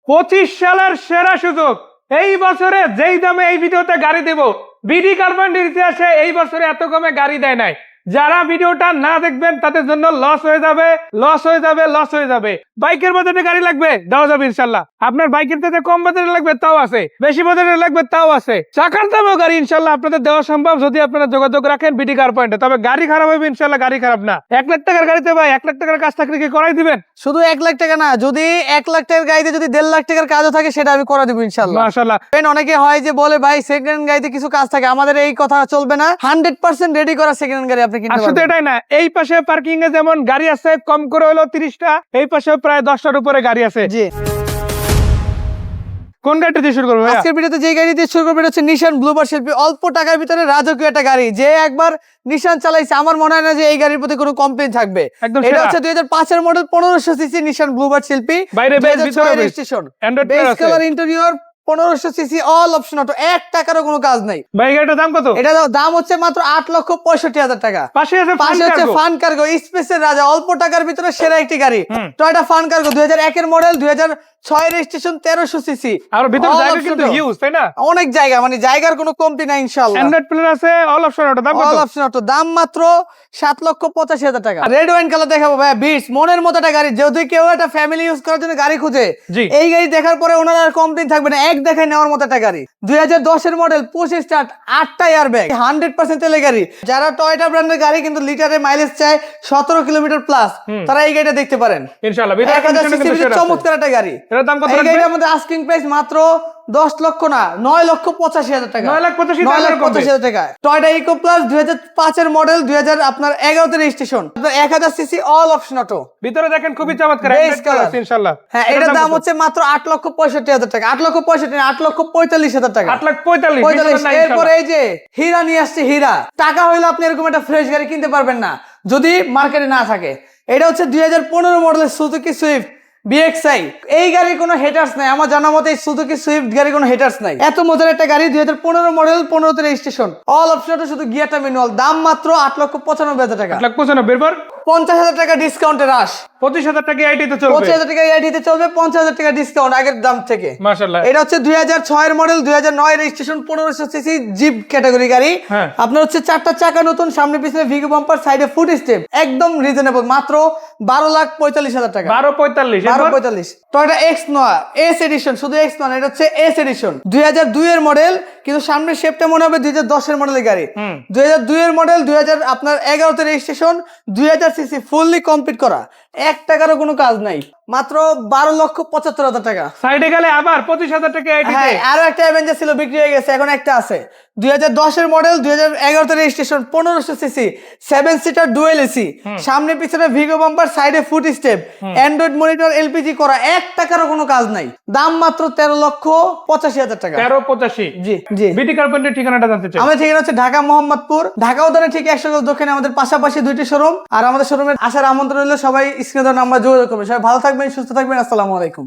25 সালের সেরা সুযোগ। এই বছরে যেই দামে এই ভিডিওতে গাড়ি দেব, বিডি কার্পেন্টের ইতিহাসে এই বছরে এত কমে গাড়ি দেয় নাই। যারা ভিডিওটা না দেখবেন তাদের জন্য লস হয়ে যাবে, লস হয়ে যাবে, লস হয়ে যাবে। বাইকের বাজেটে গাড়ি লাগবে, দেওয়া যাবে ইনশাল্লাহ। আপনার বাইকের থেকে কম বাজেটে লাগবে, তাও আছে। বেশি বাজেটে লাগবে, তাও আছে। চাকার দামেও গাড়ি ইনশাল্লাহ আপনাদের দেওয়া সম্ভব যদি আপনারা যোগাযোগ রাখেন বিডি কার্পেন্টে। তবে গাড়ি খারাপ হবে ইনশাল্লাহ, গাড়ি খারাপ না। 1 লাখ টাকার গাড়িতে ভাই 1 লাখ টাকার কাজ থাকলে কি করাই দিবেন? শুধু 1 লাখ টাকা না, যদি 1 লাখ টাকার গাড়িতে যদি 1.5 লাখ টাকার কাজও থাকে সেটা আমি করে দেবো ইনশাল্লাহ। মাশাআল্লাহ। অনেকে হয় যে বলে ভাই সেকেন্ড হ্যান্ড গাড়িতে কিছু কাজ থাকে, আমাদের এই কথা চলবে না। 100% রেডি করা সেকেন্ড হ্যান্ড গাড়ি আপনি কিনতে পারবেন। শুধু এটাই না, এই পাশে পার্কিং এ যেমন গাড়ি আছে কম করে হলো 30টা, এই পাশে প্রায় 10টার উপরে গাড়ি আছে। জি, কোন গাড়িটা দিয়ে শুরু করবো ভাইয়া? আজকের ভিডিওতে যে গাড়ি দিয়ে শুরু করবো এটা হচ্ছে নিশান ব্লুবার্ড শিল্পী। অল্প টাকার ভিতরে রাজকীয় একটা গাড়ি, যে একবার নিশান চালাইছে আমার মনে হয় না যে এই গাড়ির প্রতি কোনো কমপ্লেইন থাকবে। একদম এটা সেরা। হচ্ছে 2005 এর মডেল 1500 সিসি নিশান ব্লুবার্ড শিল্পী। বাইরে বেস, ভিতরে base. Registration, Android base Play আছে। Colour, interior, 1500 CC, all option auto, 1 টাকারও কোনো কাজ নাই। ভাই গাড়িটার দাম কত? এটা দাম হচ্ছে মাত্র 8,65,000 টাকা। পাশে আছে পাশে হচ্ছে ফান কার্গো, স্পেসের রাজা, অল্প টাকার ভিতরে সেরা একটি গাড়ি। টয়োটা ফান কার্গো 2001 এর মডেল, 2006 রেজিস্ট্রেশন, 1300 সিসি। আর ভিতরে জায়গা কিন্তু হিউজ, তাই না? অনেক জায়গা, মানে জায়গার কোনো কমতি নাই ইনশাআল্লাহ। অ্যান্ড্রয়েড প্লে আছে, অল অপশন অটো। দাম কত? অল অপশন অটো, দাম মাত্র 7,85,000 টাকা। রেড ওয়াইন কালার দেখাবো ভাই, বিটস মনের মতো একটা গাড়ি। যদি কেউ একটা ফ্যামিলি ইউজ করার জন্য গাড়ি খুঁজে, জি। এই গাড়ি দেখার পরে ওনার আর কমপ্লেইন থাকবে না, এক দেখায় নেওয়ার মতো একটা গাড়ি। 2010 এর মডেল, 25 স্টার্ট, 8টা এয়ারব্যাগ, 100% তেলের গাড়ি। যারা টয়োটা ব্র্যান্ডের গাড়ি কিন্তু লিটারে মাইলেজ চায় 17 কিলোমিটার প্লাস, তারা এই গাড়িটা দেখতে পারেন ইনশাআল্লাহ। ভিতরে 1000 সিসি চমৎকার একটা গাড়ি। এটার দাম কত এই রাখবেন? গাড়ির আমাদের আস্কিং প্রাইস মাত্র 10 লক্ষ না, 9,85,000 টাকা। 9,85,000 টাকা। টয়োটা ইকো প্লাস 2005 এর মডেল, 2011 তে registration, 1000 CC, all option auto. ভিতরে দেখেন খুবই চমৎকার বেস Android কালার আছে ইনশাআল্লাহ। হ্যাঁ, এটার দাম হচ্ছে মাত্র 8,65,000 টাকা। 8,65,000 না, 8,45,000 টাকা। 8,45,000। এরপরে এই যে হীরা নিয়ে আসছে, হীরা। টাকা হইলে আপনি এরকম একটা ফ্রেশ গাড়ি কিনতে পারবেন না যদি মার্কেটে না থাকে। এটা হচ্ছে 2015 মডেলের সুজুকি সুইফট বিএক্সআই। এই গাড়ির কোনো হেটার্স নাই, আমার জানা মতে এই সুজুকি সুইফট গাড়ির কোনো হেটার্স নাই। এত মজার একটা গাড়ি, 2015 মডেল, 15 তে রেজিস্ট্রেশন, অল অপশন, শুধু গিয়ারটা ম্যানুয়াল। দাম মাত্র 8,95,000 টাকা। 8,95,000 পর 50,000 টাকা ডিসকাউন্টে রাশ। 25,000 টাকা আইটিতে চলবে। 25,000 টাকা আইটিতে চলবে, 50,000 টাকা ডিসকাউন্ট আগের দাম থেকে। মাশাআল্লাহ। এটা হচ্ছে 2006 এর model, 2009 registration, 1500 CC jeep category গাড়ি। হ্যাঁ। আপনার হচ্ছে 4টা চাকা নতুন, সামনে পিছনে ভিগো বাম্পার, সাইডে ফুট স্টেপ, একদম রিজনেবল, মাত্র 12,45,000 টাকা। 12,45,000। 12,45,000। Toyota X Noah S edition, শুধু এক্স নয়, এটা হচ্ছে এস এডিশন, 2002 এর মডেল, কিন্তু সামনের শেপটা মনে হবে 2010 এর মডেলের গাড়ি। 2002 এর মডেল, 2011 তে রেজিস্ট্রেশন, 2000 সিসি, ফুললি কমপ্লিট করা, 1 টাকারও কোনো কাজ নাই, মাত্র 12,75,000 টাকা। সাইডে গেলে আবার 25,000 টাকা আইটিতে। হ্যাঁ, আরো একটা অ্যাভেঞ্জার ছিল, বিক্রি হয়ে গেছে, এখন একটা আছে। 2010 এর মডেল, 2011 তে registration, 1500 CC, 7 seater dual AC, সামনে পিছনে ভিগো বাম্পার, সাইডে foot step, Android monitor, LPG করা, 1 টাকারও কোনো কাজ নাই। দাম মাত্র 13,85,000 টাকা। 13,85,000। জি জি। বিডি কার্পেন্টের ঠিকানাটা জানতে চাই। আমাদের ঠিকানা হচ্ছে ঢাকা মোহাম্মদপুর, ঢাকা উদ্যানের ঠিক 100 গজ দক্ষিণে আমাদের পাশাপাশি 2টি শোরুম। আর আমাদের শোরুমে আসার আমন্ত্রণ রইল, সবাই স্ক্রিনে দেওয়া নাম্বার যোগাযোগ করবেন। সবাই ভালো থাকবেন, সুস্থ থাকবেন, আসসালামু আলাইকুম।